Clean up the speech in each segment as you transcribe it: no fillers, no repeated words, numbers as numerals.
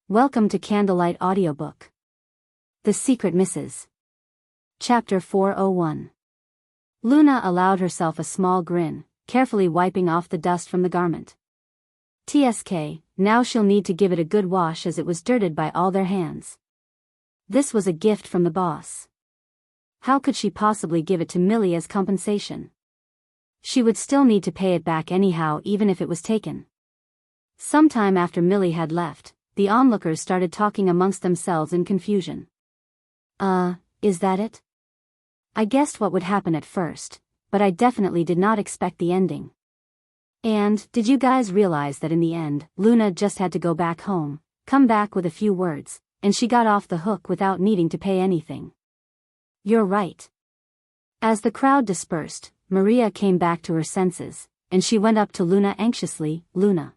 Welcome to CandleLight Audiobook. The Secret Misses. Chapter 401. Luna allowed herself a small grin, carefully wiping off the dust from the garment. TSK, now she'll need to give it a good wash as it was dirted by all their hands. This was a gift from the boss. How could she possibly give it to Millie as compensation? She would still need to pay it back anyhow even if it was taken. Sometime after Millie had left, the onlookers started talking amongst themselves in confusion. Is that it? I guessed what would happen at first, but I definitely did not expect the ending. And, did you guys realize that in the end, Luna just had to go back home, come back with a few words, and she got off the hook without needing to pay anything? You're right. As the crowd dispersed, Maria came back to her senses, and she went up to Luna anxiously. Luna.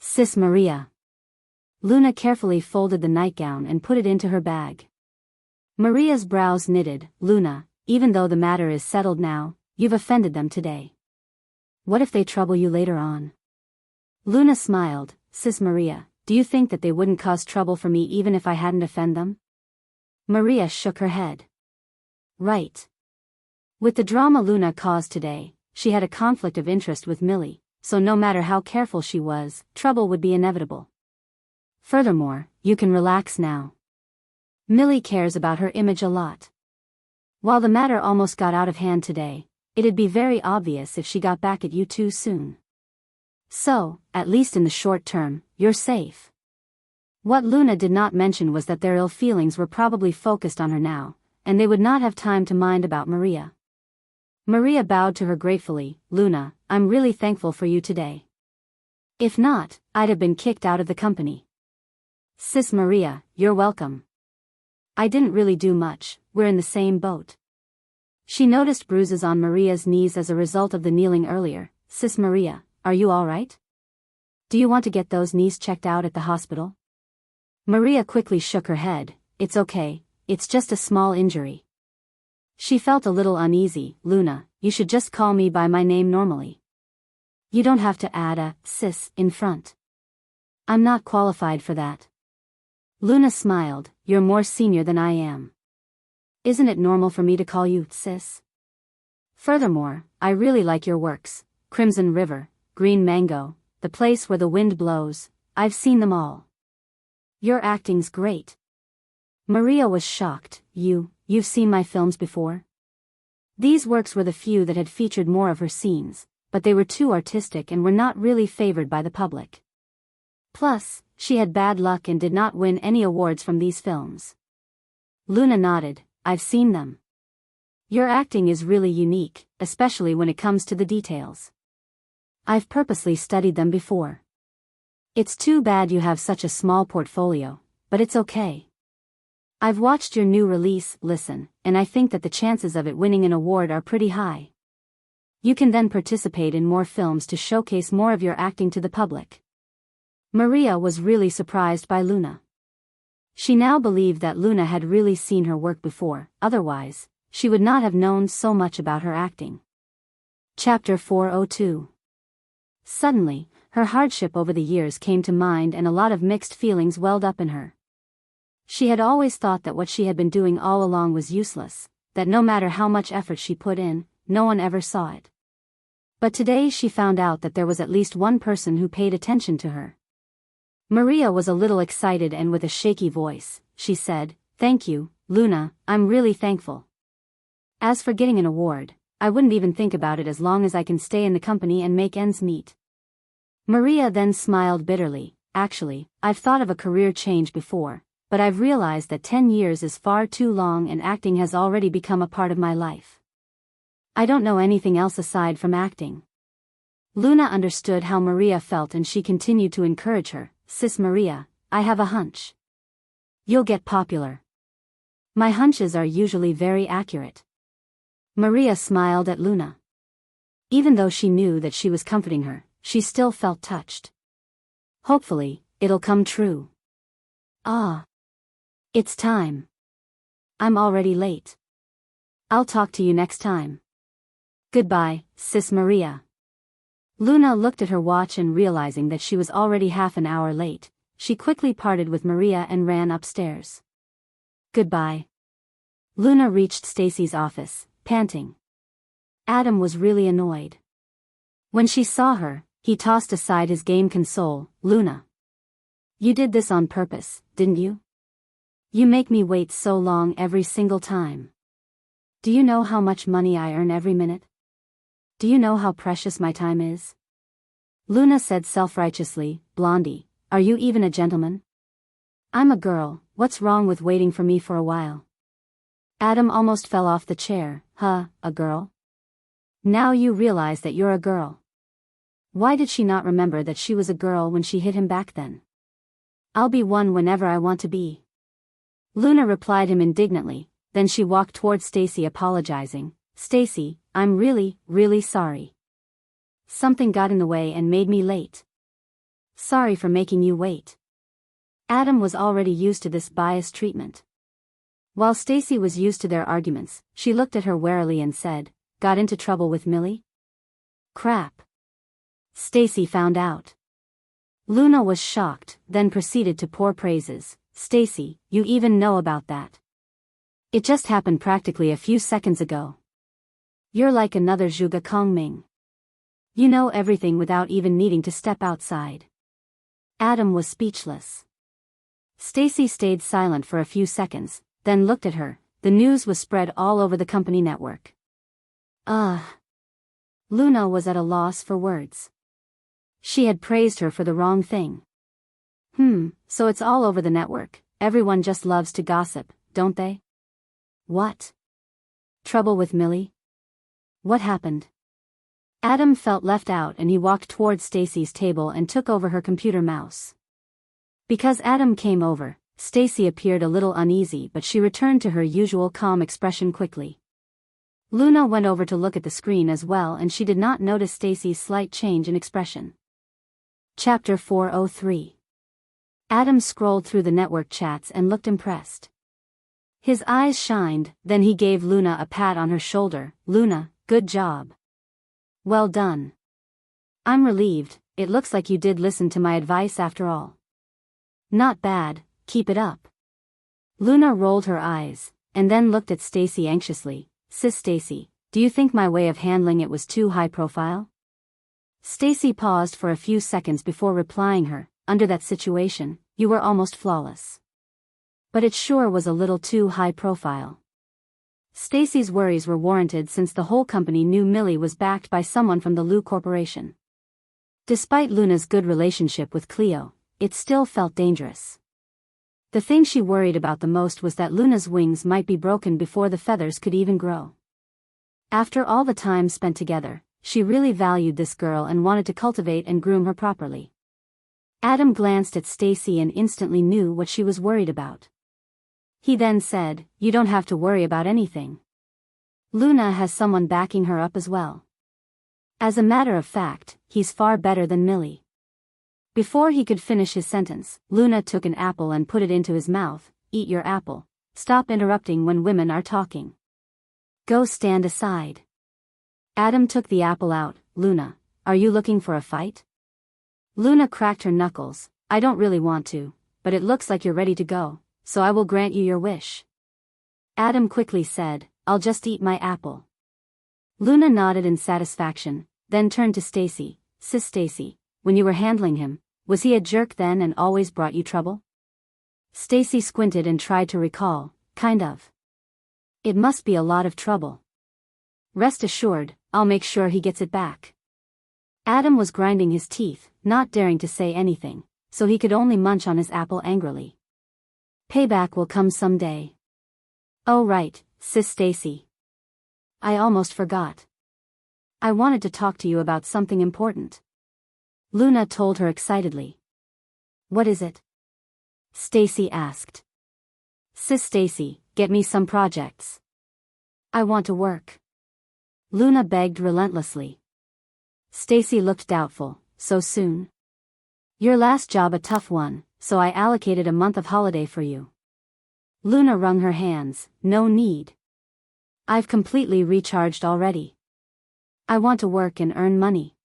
Sis Maria. Luna carefully folded the nightgown and put it into her bag. Maria's brows knitted. Luna, even though the matter is settled now, you've offended them today. What if they trouble you later on? Luna smiled. Sis Maria, do you think that they wouldn't cause trouble for me even if I hadn't offended them? Maria shook her head. Right. With the drama Luna caused today, she had a conflict of interest with Millie, so no matter how careful she was, trouble would be inevitable. Furthermore, you can relax now. Millie cares about her image a lot. While the matter almost got out of hand today, it'd be very obvious if she got back at you too soon. So, at least in the short term, you're safe. What Luna did not mention was that their ill feelings were probably focused on her now, and they would not have time to mind about Maria. Maria bowed to her gratefully. Luna, I'm really thankful for you today. If not, I'd have been kicked out of the company. Sis Maria, you're welcome. I didn't really do much, we're in the same boat. She noticed bruises on Maria's knees as a result of the kneeling earlier. Sis Maria, are you alright? Do you want to get those knees checked out at the hospital? Maria quickly shook her head. It's okay, it's just a small injury. She felt a little uneasy. Luna, you should just call me by my name normally. You don't have to add a sis in front. I'm not qualified for that. Luna smiled. You're more senior than I am. Isn't it normal for me to call you sis? Furthermore, I really like your works. Crimson River, Green Mango, The Place Where the Wind Blows, I've seen them all. Your acting's great. Maria was shocked. You've seen my films before? These works were the few that had featured more of her scenes, but they were too artistic and were not really favored by the public. Plus, she had bad luck and did not win any awards from these films. Luna nodded. I've seen them. Your acting is really unique, especially when it comes to the details. I've purposely studied them before. It's too bad you have such a small portfolio, but it's okay. I've watched your new release, Listen, and I think that the chances of it winning an award are pretty high. You can then participate in more films to showcase more of your acting to the public. Maria was really surprised by Luna. She now believed that Luna had really seen her work before, otherwise, she would not have known so much about her acting. Chapter 402. Suddenly, her hardship over the years came to mind and a lot of mixed feelings welled up in her. She had always thought that what she had been doing all along was useless, that no matter how much effort she put in, no one ever saw it. But today she found out that there was at least one person who paid attention to her. Maria was a little excited and with a shaky voice, she said, Thank you, Luna, I'm really thankful. As for getting an award, I wouldn't even think about it as long as I can stay in the company and make ends meet. Maria then smiled bitterly. Actually, I've thought of a career change before, but I've realized that 10 years is far too long and acting has already become a part of my life. I don't know anything else aside from acting. Luna understood how Maria felt and she continued to encourage her. Sis Maria, I have a hunch. You'll get popular. My hunches are usually very accurate. Maria smiled at Luna. Even though she knew that she was comforting her, she still felt touched. Hopefully, it'll come true. It's time. I'm already late. I'll talk to you next time. Goodbye, Sis Maria. Luna looked at her watch and realizing that she was already half an hour late, she quickly parted with Maria and ran upstairs. Goodbye. Luna reached Stacy's office, panting. Adam was really annoyed. When she saw her, he tossed aside his game console. Luna. You did this on purpose, didn't you? You make me wait so long every single time. Do you know how much money I earn every minute? Do you know how precious my time is? Luna said self-righteously, Blondie, are you even a gentleman? I'm a girl, what's wrong with waiting for me for a while? Adam almost fell off the chair. Huh, a girl? Now you realize that you're a girl. Why did she not remember that she was a girl when she hit him back then? I'll be one whenever I want to be. Luna replied him indignantly, then she walked toward Stacy apologizing. Stacy, I'm really, really sorry. Something got in the way and made me late. Sorry for making you wait. Adam was already used to this biased treatment. While Stacy was used to their arguments, she looked at her warily and said, Got into trouble with Millie? Crap. Stacy found out. Luna was shocked, then proceeded to pour praises. Stacy, you even know about that. It just happened practically a few seconds ago. You're like another Zhuge Kongming. You know everything without even needing to step outside. Adam was speechless. Stacy stayed silent for a few seconds, then looked at her. The news was spread all over the company network. Luna was at a loss for words. She had praised her for the wrong thing. So it's all over the network. Everyone just loves to gossip, don't they? What? Trouble with Millie? What happened? Adam felt left out and he walked toward Stacy's table and took over her computer mouse. Because Adam came over, Stacy appeared a little uneasy, but she returned to her usual calm expression quickly. Luna went over to look at the screen as well and she did not notice Stacy's slight change in expression. Chapter 403. Adam scrolled through the network chats and looked impressed. His eyes shined, then he gave Luna a pat on her shoulder. Luna, good job. Well done. I'm relieved, it looks like you did listen to my advice after all. Not bad, keep it up. Luna rolled her eyes, and then looked at Stacy anxiously. Sis Stacy, do you think my way of handling it was too high profile? Stacy paused for a few seconds before replying her. Under that situation, you were almost flawless. But it sure was a little too high profile. Stacy's worries were warranted since the whole company knew Millie was backed by someone from the Lu Corporation. Despite Luna's good relationship with Cleo, it still felt dangerous. The thing she worried about the most was that Luna's wings might be broken before the feathers could even grow. After all the time spent together, she really valued this girl and wanted to cultivate and groom her properly. Adam glanced at Stacy and instantly knew what she was worried about. He then said, You don't have to worry about anything. Luna has someone backing her up as well. As a matter of fact, he's far better than Millie. Before he could finish his sentence, Luna took an apple and put it into his mouth. Eat your apple. Stop interrupting when women are talking. Go stand aside. Adam took the apple out. Luna, are you looking for a fight? Luna cracked her knuckles. I don't really want to, but it looks like you're ready to go, so I will grant you your wish. Adam quickly said, I'll just eat my apple. Luna nodded in satisfaction, then turned to Stacy. Sis Stacy, when you were handling him, was he a jerk then and always brought you trouble? Stacy squinted and tried to recall. Kind of. It must be a lot of trouble. Rest assured, I'll make sure he gets it back. Adam was grinding his teeth, not daring to say anything, so he could only munch on his apple angrily. Payback will come someday. Oh right, Sis Stacy. I almost forgot. I wanted to talk to you about something important. Luna told her excitedly. What is it? Stacy asked. Sis Stacy, get me some projects. I want to work. Luna begged relentlessly. Stacy looked doubtful. So soon? Your last job a tough one, so I allocated a month of holiday for you. Luna wrung her hands. No need. I've completely recharged already. I want to work and earn money.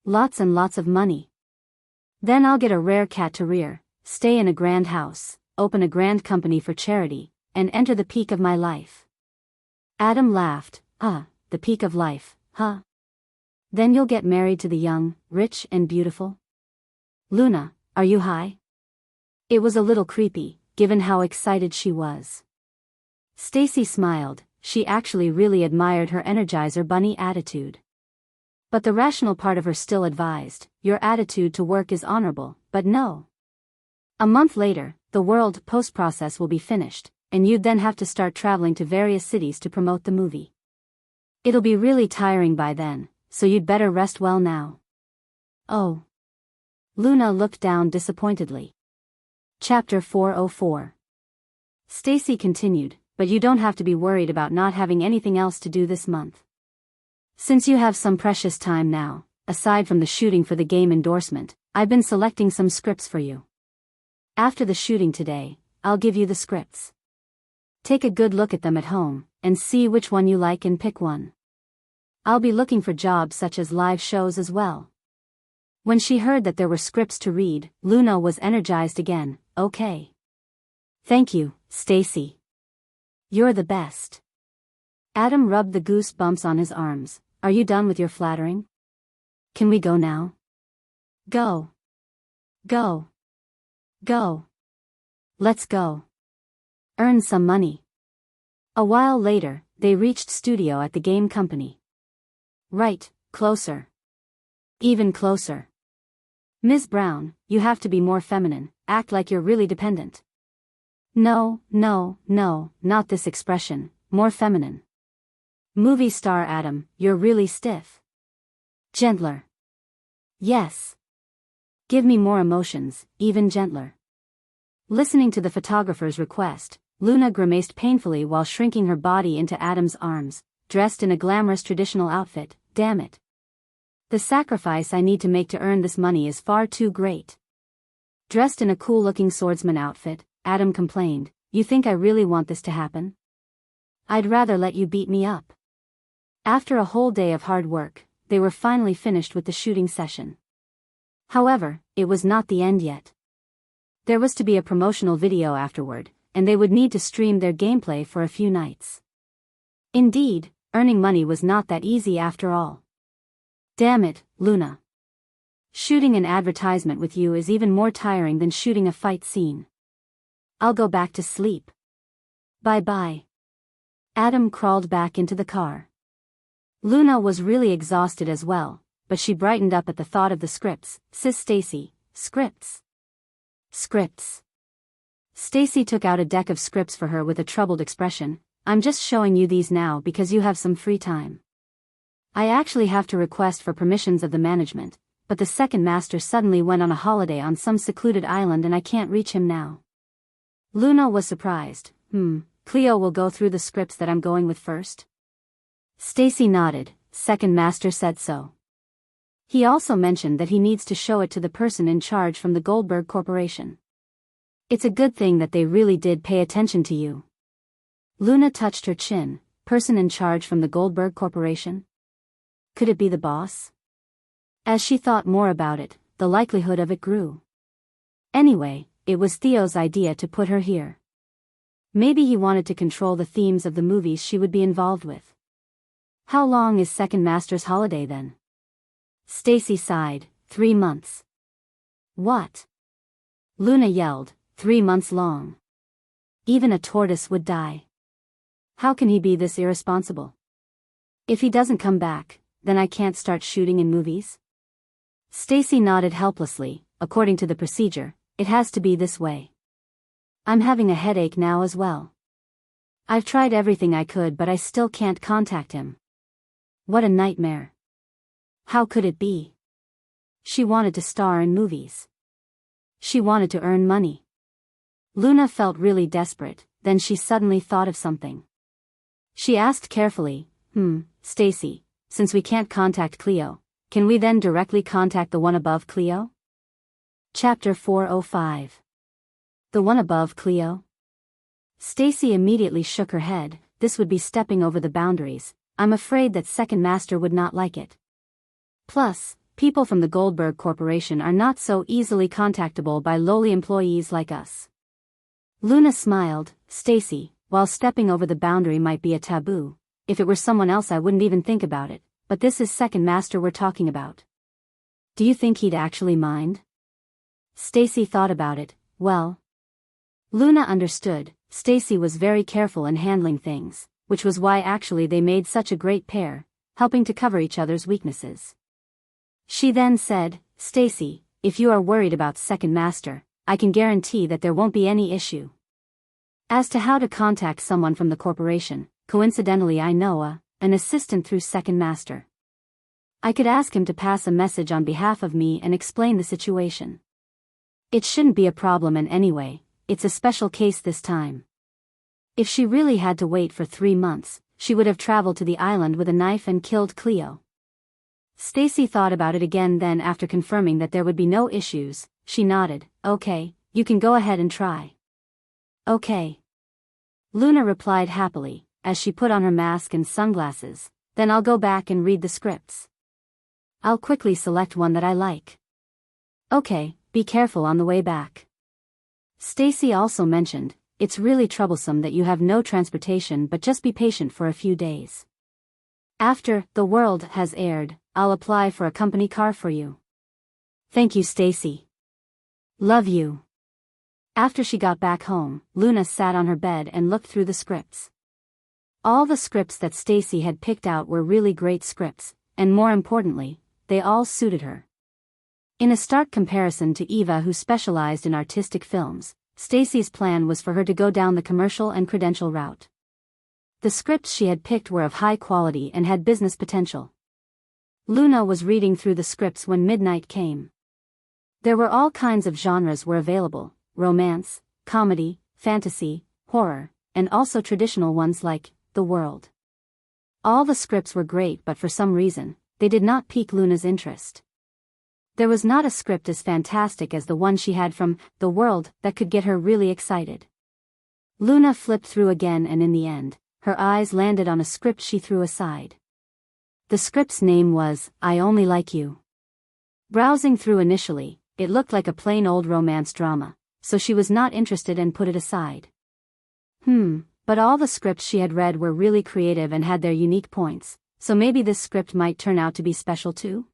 Lots and lots of money. Then I'll get a rare cat to rear, stay in a grand house, open a grand company for charity, and enter the peak of my life. Adam laughed. The peak of life, huh? Then you'll get married to the young, rich and beautiful? Luna, are you high? It was a little creepy, given how excited she was. Stacy smiled. She actually really admired her Energizer Bunny attitude. But the rational part of her still advised, your attitude to work is honorable, but no. A month later, the world post-process will be finished, and you'd then have to start traveling to various cities to promote the movie. It'll be really tiring by then, so you'd better rest well now. Oh. Luna looked down disappointedly. Chapter 404. Stacy continued, but you don't have to be worried about not having anything else to do this month. Since you have some precious time now, aside from the shooting for the game endorsement, I've been selecting some scripts for you. After the shooting today, I'll give you the scripts. Take a good look at them at home, and see which one you like and pick one. I'll be looking for jobs such as live shows as well. When she heard that there were scripts to read, Luna was energized again. Okay. Thank you, Stacy. You're the best. Adam rubbed the goosebumps on his arms. Are you done with your flattering? Can we go now? Go. Go. Go. Let's go. Earn some money. A while later, they reached studio at the game company. Right, closer. Even closer. Ms. Brown, you have to be more feminine, act like you're really dependent. No, not this expression, more feminine. Movie star Adam, you're really stiff. Gentler. Yes. Give me more emotions, even gentler. Listening to the photographer's request, Luna grimaced painfully while shrinking her body into Adam's arms, dressed in a glamorous traditional outfit. Damn it. The sacrifice I need to make to earn this money is far too great. Dressed in a cool-looking swordsman outfit, Adam complained, you think I really want this to happen? I'd rather let you beat me up. After a whole day of hard work, they were finally finished with the shooting session. However, it was not the end yet. There was to be a promotional video afterward, and they would need to stream their gameplay for a few nights. Indeed, earning money was not that easy after all. Damn it, Luna. Shooting an advertisement with you is even more tiring than shooting a fight scene. I'll go back to sleep. Bye-bye. Adam crawled back into the car. Luna was really exhausted as well, but she brightened up at the thought of the scripts. Sis Stacy, scripts. Scripts. Stacy took out a deck of scripts for her with a troubled expression. I'm just showing you these now because you have some free time. I actually have to request for permissions of the management, but the second master suddenly went on a holiday on some secluded island and I can't reach him now. Luna was surprised. Cleo will go through the scripts that I'm going with first? Stacy nodded. Second master said so. He also mentioned that he needs to show it to the person in charge from the Goldberg Corporation. It's a good thing that they really did pay attention to you. Luna touched her chin. Person in charge from the Goldberg Corporation? Could it be the boss? As she thought more about it, the likelihood of it grew. Anyway, it was Theo's idea to put her here. Maybe he wanted to control the themes of the movies she would be involved with. How long is second master's holiday then? Stacy sighed. 3 months. What? Luna yelled. 3 months long. Even a tortoise would die. How can he be this irresponsible? If he doesn't come back, then I can't start shooting in movies? Stacy nodded helplessly. According to the procedure, it has to be this way. I'm having a headache now as well. I've tried everything I could but I still can't contact him. What a nightmare. How could it be? She wanted to star in movies. She wanted to earn money. Luna felt really desperate, then she suddenly thought of something. She asked carefully, Stacy, since we can't contact Cleo, can we then directly contact the one above Cleo? Chapter 405. The one above Cleo? Stacy immediately shook her head. This would be stepping over the boundaries. I'm afraid that second master would not like it. Plus, people from the Goldberg Corporation are not so easily contactable by lowly employees like us. Luna smiled. Stacy, while stepping over the boundary might be a taboo, if it were someone else I wouldn't even think about it, but this is second master we're talking about. Do you think he'd actually mind? Stacy thought about it. Well, Luna understood. Stacy was very careful in handling things, which was why actually they made such a great pair, helping to cover each other's weaknesses. She then said, Stacy, if you are worried about second master, I can guarantee that there won't be any issue. As to how to contact someone from the corporation, coincidentally I know an assistant through second master. I could ask him to pass a message on behalf of me and explain the situation. It shouldn't be a problem in any way, it's a special case this time. If she really had to wait for 3 months, she would have traveled to the island with a knife and killed Cleo. Stacy thought about it again, then after confirming that there would be no issues, she nodded. Okay, you can go ahead and try. Okay. Luna replied happily, as she put on her mask and sunglasses. Then I'll go back and read the scripts. I'll quickly select one that I like. Okay, be careful on the way back. Stacy also mentioned, it's really troublesome that you have no transportation, but just be patient for a few days. After The World has aired, I'll apply for a company car for you. Thank you, Stacy. Love you. After she got back home, Luna sat on her bed and looked through the scripts. All the scripts that Stacy had picked out were really great scripts, and more importantly, they all suited her. In a stark comparison to Eva, who specialized in artistic films, Stacy's plan was for her to go down the commercial and credential route. The scripts she had picked were of high quality and had business potential. Luna was reading through the scripts when midnight came. There were all kinds of genres were available: romance, comedy, fantasy, horror, and also traditional ones like The World. All the scripts were great, but for some reason, they did not pique Luna's interest. There was not a script as fantastic as the one she had from The World that could get her really excited. Luna flipped through again, and in the end, her eyes landed on a script she threw aside. The script's name was I Only Like You. Browsing through initially, it looked like a plain old romance drama, so she was not interested and put it aside. But all the scripts she had read were really creative and had their unique points, so maybe this script might turn out to be special too?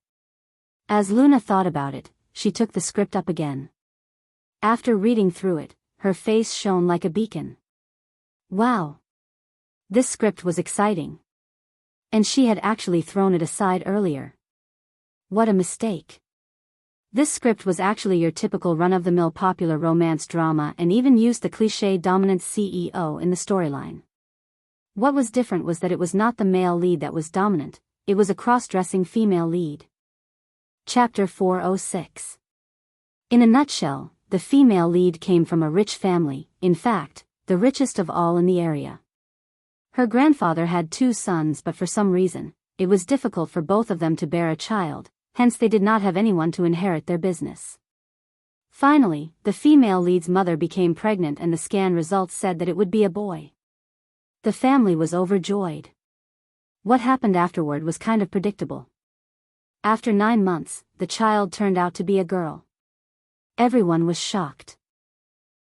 As Luna thought about it, she took the script up again. After reading through it, her face shone like a beacon. Wow! This script was exciting. And she had actually thrown it aside earlier. What a mistake. This script was actually your typical run-of-the-mill popular romance drama and even used the cliché dominant CEO in the storyline. What was different was that it was not the male lead that was dominant, it was a cross-dressing female lead. Chapter 406. In a nutshell, the female lead came from a rich family, in fact, the richest of all in the area. Her grandfather had 2 sons, but for some reason, it was difficult for both of them to bear a child, hence they did not have anyone to inherit their business. Finally, the female lead's mother became pregnant and the scan results said that it would be a boy. The family was overjoyed. What happened afterward was kind of predictable. After 9 months, the child turned out to be a girl. Everyone was shocked.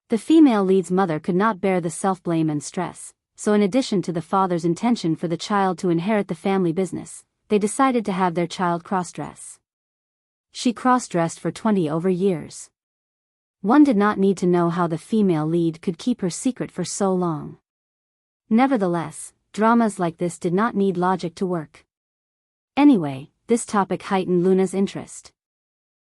The female lead's mother could not bear the self-blame and stress, so in addition to the father's intention for the child to inherit the family business, they decided to have their child cross-dress. She cross-dressed for 20 over years. One did not need to know how the female lead could keep her secret for so long. Nevertheless, dramas like this did not need logic to work. Anyway, this topic heightened Luna's interest.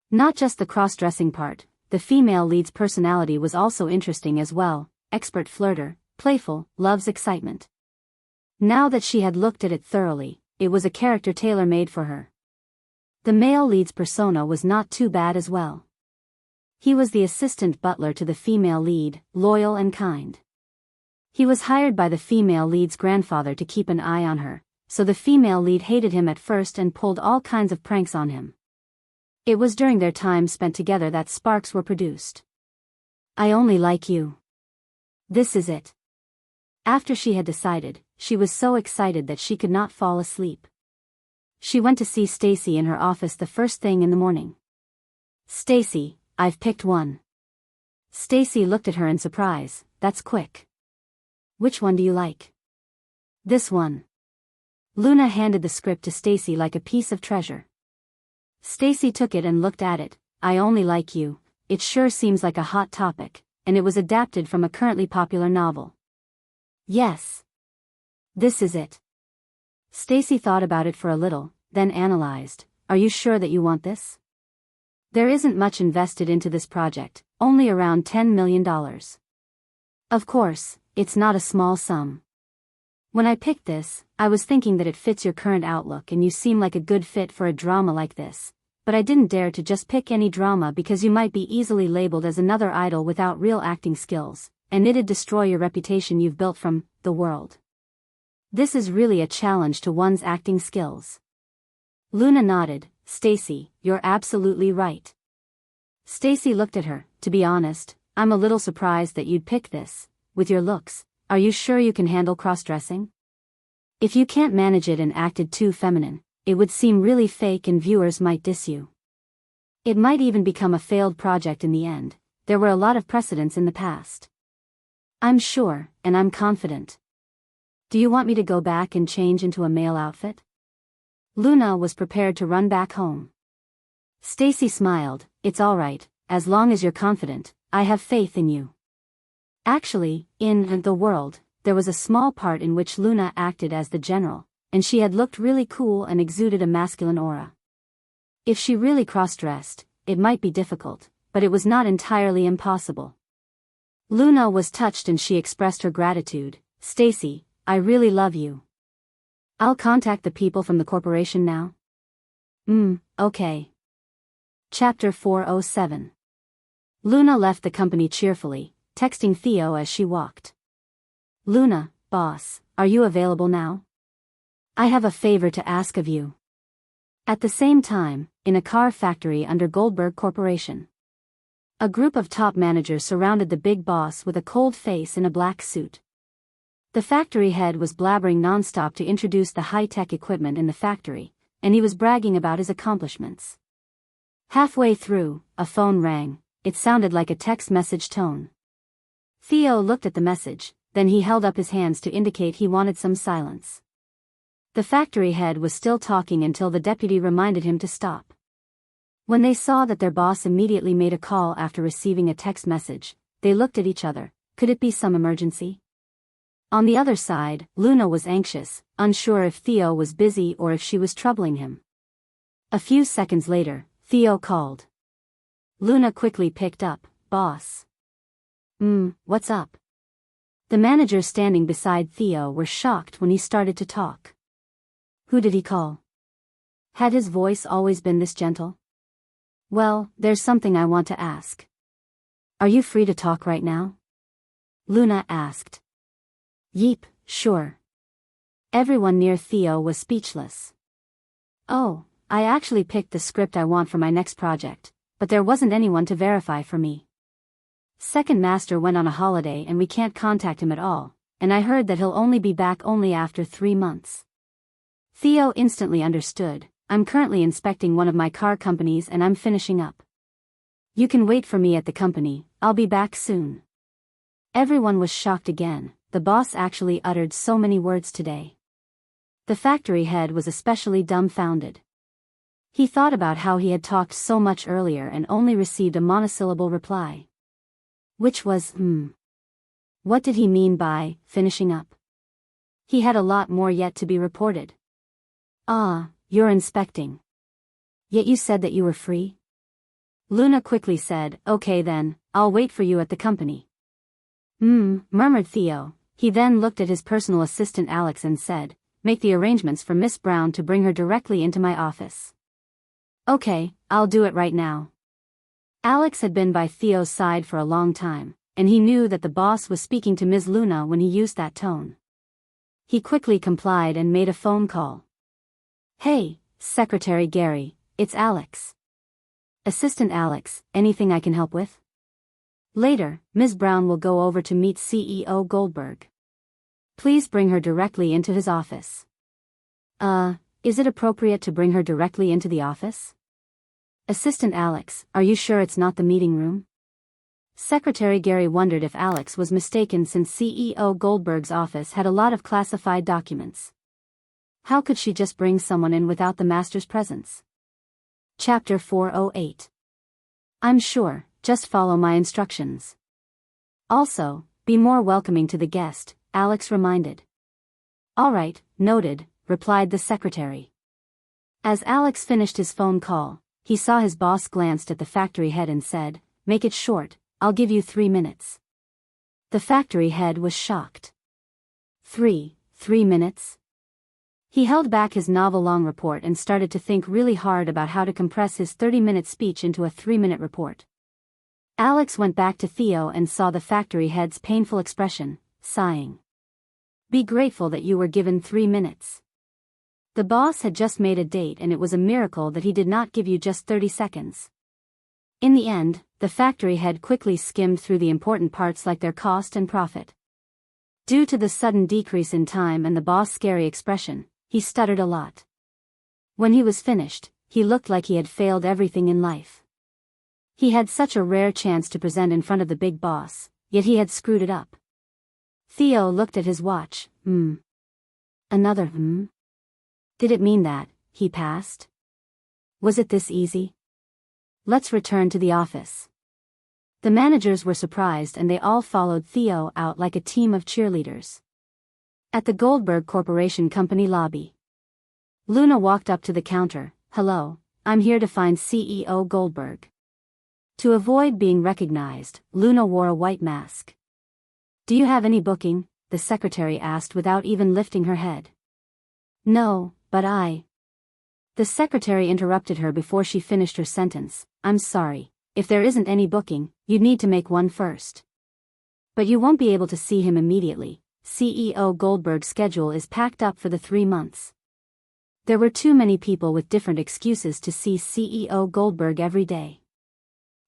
Not just the cross-dressing part, the female lead's personality was also interesting as well: expert flirter, playful, loves excitement. Now that she had looked at it thoroughly, it was a character tailor-made for her. The male lead's persona was not too bad as well. He was the assistant butler to the female lead, loyal and kind. He was hired by the female lead's grandfather to keep an eye on her, so the female lead hated him at first and pulled all kinds of pranks on him. It was during their time spent together that sparks were produced. I Only Like You. This is it. After she had decided, she was so excited that she could not fall asleep. she went to see Stacy in her office the first thing in the morning. "Stacy, I've picked one." Stacy looked at her in surprise. "That's quick. Which one do you like?" "This one." Luna handed the script to Stacy like a piece of treasure. Stacy took it and looked at it. "I only like you. It sure seems like a hot topic, and it was adapted from a currently popular novel." "Yes. This is it." Stacy thought about it for a little, then analyzed. "Are you sure that you want this? There isn't much invested into this project, only around $10 million. Of course, it's not a small sum. When I picked this, I was thinking that it fits your current outlook and you seem like a good fit for a drama like this, but I didn't dare to just pick any drama because you might be easily labeled as another idol without real acting skills, and it'd destroy your reputation you've built from the world. This is really a challenge to one's acting skills." Luna nodded. "Stacy, you're absolutely right." Stacy looked at her. "To be honest, I'm a little surprised that you'd pick this. With your looks, are you sure you can handle cross-dressing? If you can't manage it and acted too feminine, it would seem really fake and viewers might diss you. It might even become a failed project in the end. There were a lot of precedents in the past." "I'm sure, and I'm confident. Do you want me to go back and change into a male outfit?" Luna was prepared to run back home. Stacy smiled. "It's all right, as long as you're confident. I have faith in you." Actually, in The World, there was a small part in which Luna acted as the general, and she had looked really cool and exuded a masculine aura. If she really cross-dressed, it might be difficult, but it was not entirely impossible. Luna was touched and she expressed her gratitude. "Stacy, I really love you. I'll contact the people from the corporation now." Okay. Chapter 407. Luna left the company cheerfully, texting Theo as she walked. "Luna, boss, are you available now? I have a favor to ask of you." At the same time, in a car factory under Goldberg Corporation, a group of top managers surrounded the big boss with a cold face in a black suit. The factory head was blabbering nonstop to introduce the high-tech equipment in the factory, and he was bragging about his accomplishments. Halfway through, a phone rang. It sounded like a text message tone. Theo looked at the message, then he held up his hands to indicate he wanted some silence. The factory head was still talking until the deputy reminded him to stop. When they saw that their boss immediately made a call after receiving a text message, they looked at each other. Could it be some emergency? On the other side, Luna was anxious, unsure if Theo was busy or if she was troubling him. A few seconds later, Theo called. Luna quickly picked up. "Boss." What's up?" The managers standing beside Theo were shocked when he started to talk. Who did he call? Had his voice always been this gentle? "Well, there's something I want to ask." "Are you free to talk right now?" Luna asked. "Yeep, sure." Everyone near Theo was speechless. "Oh, I actually picked the script I want for my next project, but there wasn't anyone to verify for me. Second master went on a holiday and we can't contact him at all, and I heard that he'll only be back only after 3 months. Theo instantly understood. "I'm currently inspecting one of my car companies and I'm finishing up. You can wait for me at the company, I'll be back soon." Everyone was shocked again. The boss actually uttered so many words today. The factory head was especially dumbfounded. He thought about how he had talked so much earlier and only received a monosyllable reply. Which was, What did he mean by, finishing up? He had a lot more yet to be reported. "Ah, you're inspecting. Yet you said that you were free?" Luna quickly said, "Okay then, I'll wait for you at the company." Murmured Theo. He then looked at his personal assistant Alex and said, "Make the arrangements for Miss Brown to bring her directly into my office." "Okay, I'll do it right now." Alex had been by Theo's side for a long time, and he knew that the boss was speaking to Ms. Luna when he used that tone. He quickly complied and made a phone call. "Hey, Secretary Gary, it's Alex." "Assistant Alex, anything I can help with?" "Later, Ms. Brown will go over to meet CEO Goldberg. Please bring her directly into his office." Is it appropriate to bring her directly into the office? Assistant Alex, are you sure it's not the meeting room? Secretary Gary wondered if Alex was mistaken since CEO Goldberg's office had a lot of classified documents. How could she just bring someone in without the master's presence? Chapter 408. I'm sure, just follow my instructions. Also, be more welcoming to the guest, Alex reminded. All right, noted, replied the secretary. As Alex finished his phone call, he saw his boss glanced at the factory head and said, "Make it short, I'll give you 3 minutes." The factory head was shocked. 3 minutes? He held back his novel-long report and started to think really hard about how to compress his 30-minute speech into a 3-minute report. Alex went back to Theo and saw the factory head's painful expression, sighing. Be grateful that you were given 3 minutes. The boss had just made a date and it was a miracle that he did not give you just 30 seconds. In the end, the factory head quickly skimmed through the important parts like their cost and profit. Due to the sudden decrease in time and the boss' scary expression, he stuttered a lot. When he was finished, he looked like he had failed everything in life. He had such a rare chance to present in front of the big boss, yet he had screwed it up. Theo looked at his watch. Another Did it mean that he passed? Was it this easy? Let's return to the office. The managers were surprised and they all followed Theo out like a team of cheerleaders. At the Goldberg Corporation Company lobby, Luna walked up to the counter. Hello, I'm here to find CEO Goldberg. To avoid being recognized, Luna wore a white mask. Do you have any booking? The secretary asked without even lifting her head. No, but The secretary interrupted her before she finished her sentence. I'm sorry, if there isn't any booking, you'd need to make one first. But you won't be able to see him immediately. CEO Goldberg's schedule is packed up for the 3 months. There were too many people with different excuses to see CEO Goldberg every day.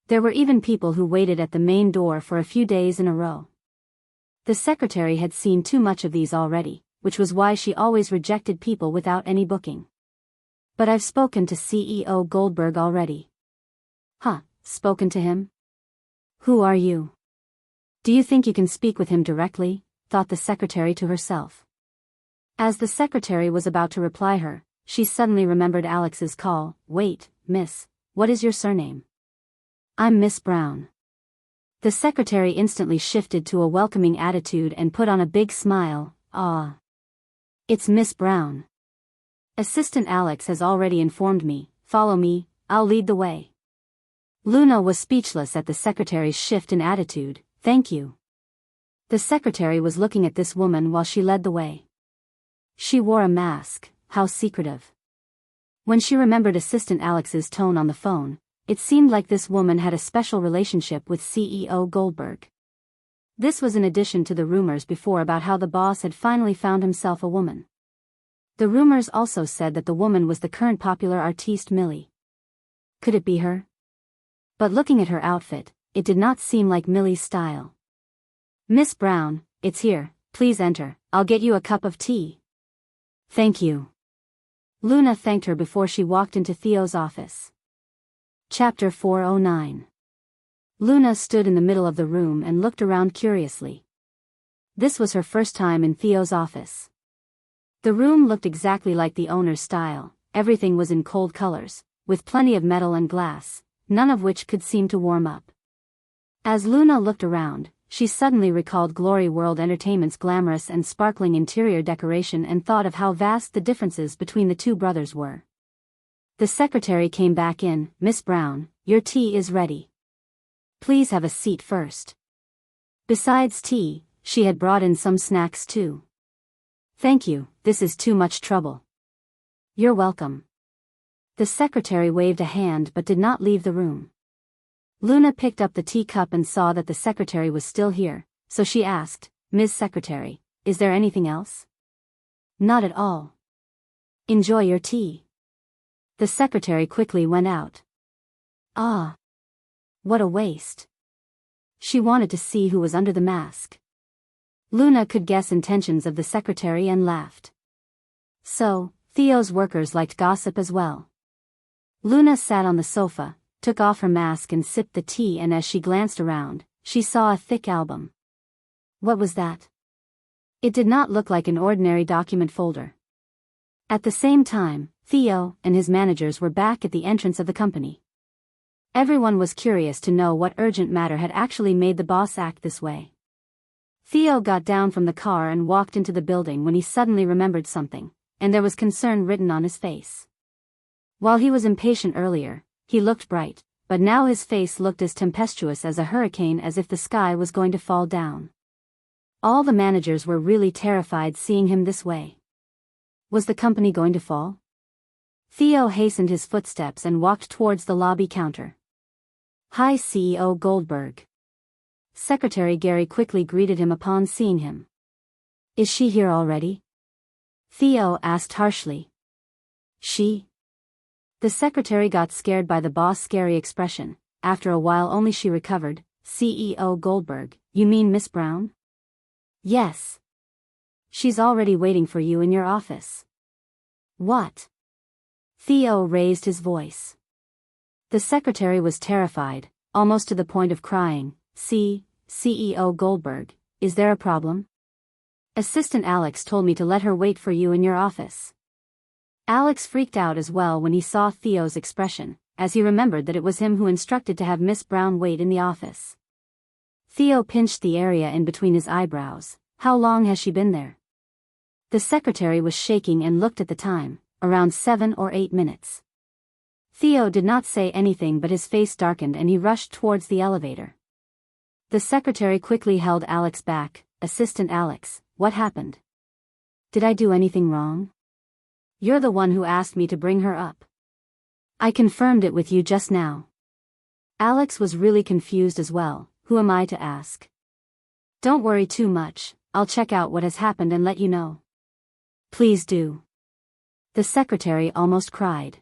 There were even people who waited at the main door for a few days in a row. The secretary had seen too much of these already, which was why she always rejected people without any booking. But I've spoken to CEO Goldberg already. Huh, spoken to him? Who are you? Do you think you can speak with him directly? Thought the secretary to herself. As the secretary was about to reply her, she suddenly remembered Alex's call. Wait, miss, what is your surname? I'm Miss Brown. The secretary instantly shifted to a welcoming attitude and put on a big smile. Ah. It's Miss Brown. Assistant Alex has already informed me. Follow me, I'll lead the way. Luna was speechless at the secretary's shift in attitude. Thank you. The secretary was looking at this woman while she led the way. She wore a mask. How secretive. When she remembered Assistant Alex's tone on the phone, it seemed like this woman had a special relationship with CEO Goldberg. This was in addition to the rumors before about how the boss had finally found himself a woman. The rumors also said that the woman was the current popular artiste Millie. Could it be her? But looking at her outfit, it did not seem like Millie's style. Miss Brown, it's here, please enter, I'll get you a cup of tea. Thank you. Luna thanked her before she walked into Theo's office. Chapter 409. Luna stood in the middle of the room and looked around curiously. This was her first time in Theo's office. The room looked exactly like the owner's style. Everything was in cold colors, with plenty of metal and glass, none of which could seem to warm up. As Luna looked around, she suddenly recalled Glory World Entertainment's glamorous and sparkling interior decoration and thought of how vast the differences between the two brothers were. The secretary came back in. Miss Brown, your tea is ready. Please have a seat first. Besides tea, she had brought in some snacks too. Thank you, this is too much trouble. You're welcome. The secretary waved a hand but did not leave the room. Luna picked up the teacup and saw that the secretary was still here, so she asked, Ms. Secretary, is there anything else? Not at all. Enjoy your tea. The secretary quickly went out. Ah. What a waste. She wanted to see who was under the mask. Luna could guess intentions of the secretary and laughed. So, Theo's workers liked gossip as well. Luna sat on the sofa, took off her mask and sipped the tea, and as she glanced around, she saw a thick album. What was that? It did not look like an ordinary document folder. At the same time, Theo and his managers were back at the entrance of the company. Everyone was curious to know what urgent matter had actually made the boss act this way. Theo got down from the car and walked into the building when he suddenly remembered something, and there was concern written on his face. While he was impatient earlier, he looked bright, but now his face looked as tempestuous as a hurricane, as if the sky was going to fall down. All the managers were really terrified seeing him this way. Was the company going to fall? Theo hastened his footsteps and walked towards the lobby counter. "Hi, CEO Goldberg." Secretary Gary quickly greeted him upon seeing him. "Is she here already?" Theo asked harshly. "She?" The secretary got scared by the boss' scary expression. After a while only she recovered. "CEO Goldberg, you mean Miss Brown?" "Yes. She's already waiting for you in your office." "What?" Theo raised his voice. The secretary was terrified, almost to the point of crying. CEO Goldberg, is there a problem?" "Assistant Alex told me to let her wait for you in your office." Alex freaked out as well when he saw Theo's expression, as he remembered that it was him who instructed to have Miss Brown wait in the office. Theo pinched the area in between his eyebrows. "How long has she been there?" The secretary was shaking and looked at the time, around 7 or 8 minutes. Theo did not say anything, but his face darkened and he rushed towards the elevator. The secretary quickly held Alex back. "Assistant Alex, what happened? Did I do anything wrong? You're the one who asked me to bring her up. I confirmed it with you just now." Alex was really confused as well. "Who am I to ask?" "Don't worry too much, I'll check out what has happened and let you know." "Please do." The secretary almost cried.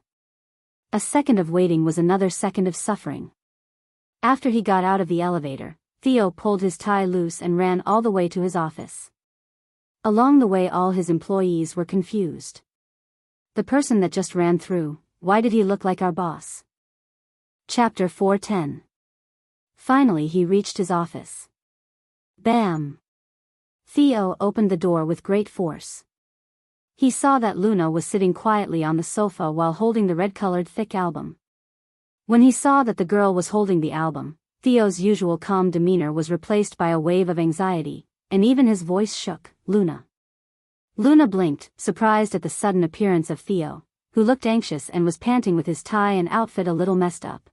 A second of waiting was another second of suffering. After he got out of the elevator, Theo pulled his tie loose and ran all the way to his office. Along the way all his employees were confused. "The person that just ran through, why did he look like our boss?" Chapter 410. Finally he reached his office. Bam! Theo opened the door with great force. He saw that Luna was sitting quietly on the sofa while holding the red-colored thick album. When he saw that the girl was holding the album, Theo's usual calm demeanor was replaced by a wave of anxiety, and even his voice shook. "Luna." Luna blinked, surprised at the sudden appearance of Theo, who looked anxious and was panting with his tie and outfit a little messed up.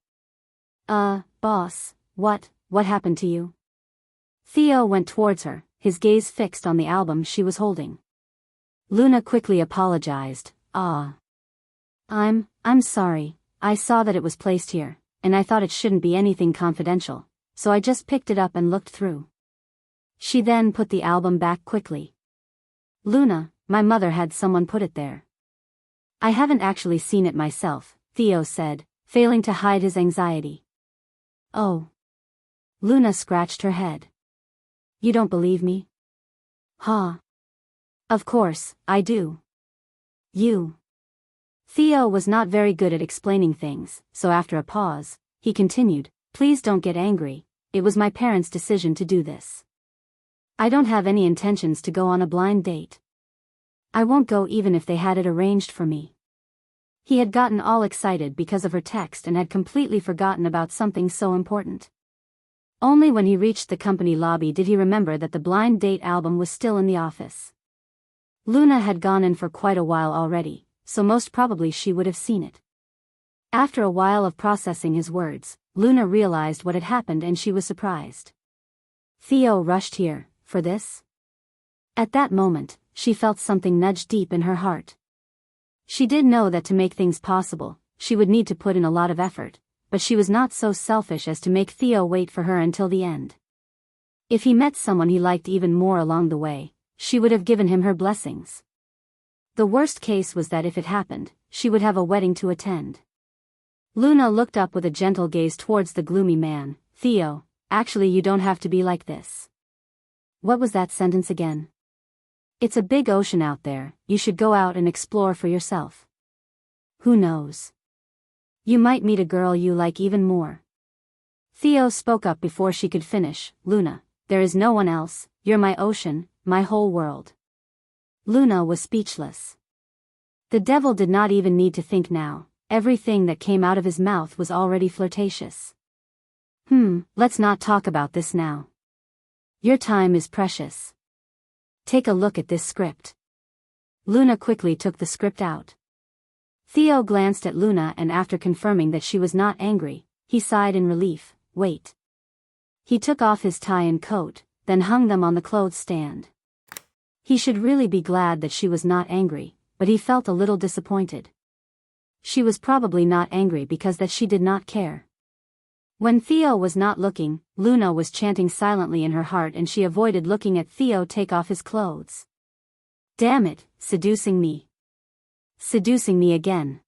Boss, what happened to you?" Theo went towards her, his gaze fixed on the album she was holding. Luna quickly apologized. I'm sorry, I saw that it was placed here, and I thought it shouldn't be anything confidential, so I just picked it up and looked through." She then put the album back quickly. "Luna, my mother had someone put it there. I haven't actually seen it myself," Theo said, failing to hide his anxiety. "Oh." Luna scratched her head. "You don't believe me?" "Huh. Of course, I do. You." Theo was not very good at explaining things, so after a pause, he continued, "Please don't get angry, it was my parents' decision to do this. I don't have any intentions to go on a blind date. I won't go even if they had it arranged for me." He had gotten all excited because of her text and had completely forgotten about something so important. Only when he reached the company lobby did he remember that the blind date album was still in the office. Luna had gone in for quite a while already, so most probably she would have seen it. After a while of processing his words, Luna realized what had happened and she was surprised. "Theo rushed here, for this?" At that moment, she felt something nudge deep in her heart. She did know that to make things possible, she would need to put in a lot of effort, but she was not so selfish as to make Theo wait for her until the end. If he met someone he liked even more along the way, she would have given him her blessings. The worst case was that if it happened, she would have a wedding to attend. Luna looked up with a gentle gaze towards the gloomy man. "Theo, actually you don't have to be like this." What was that sentence again? It's a big ocean out there, you should go out and explore for yourself. Who knows? You might meet a girl you like even more. Theo spoke up before she could finish. Luna, there is no one else, you're my ocean, my whole world. Luna was speechless. The devil did not even need to think now, everything that came out of his mouth was already flirtatious. Let's not talk about this now. Your time is precious. Take a look at this script. Luna quickly took the script out. Theo glanced at Luna and after confirming that she was not angry, he sighed in relief. Wait. He took off his tie and coat, then hung them on the clothes stand. He should really be glad that she was not angry, but he felt a little disappointed. She was probably not angry because that she did not care. When Theo was not looking, Luna was chanting silently in her heart and she avoided looking at Theo take off his clothes. Damn it, seducing me. Seducing me again.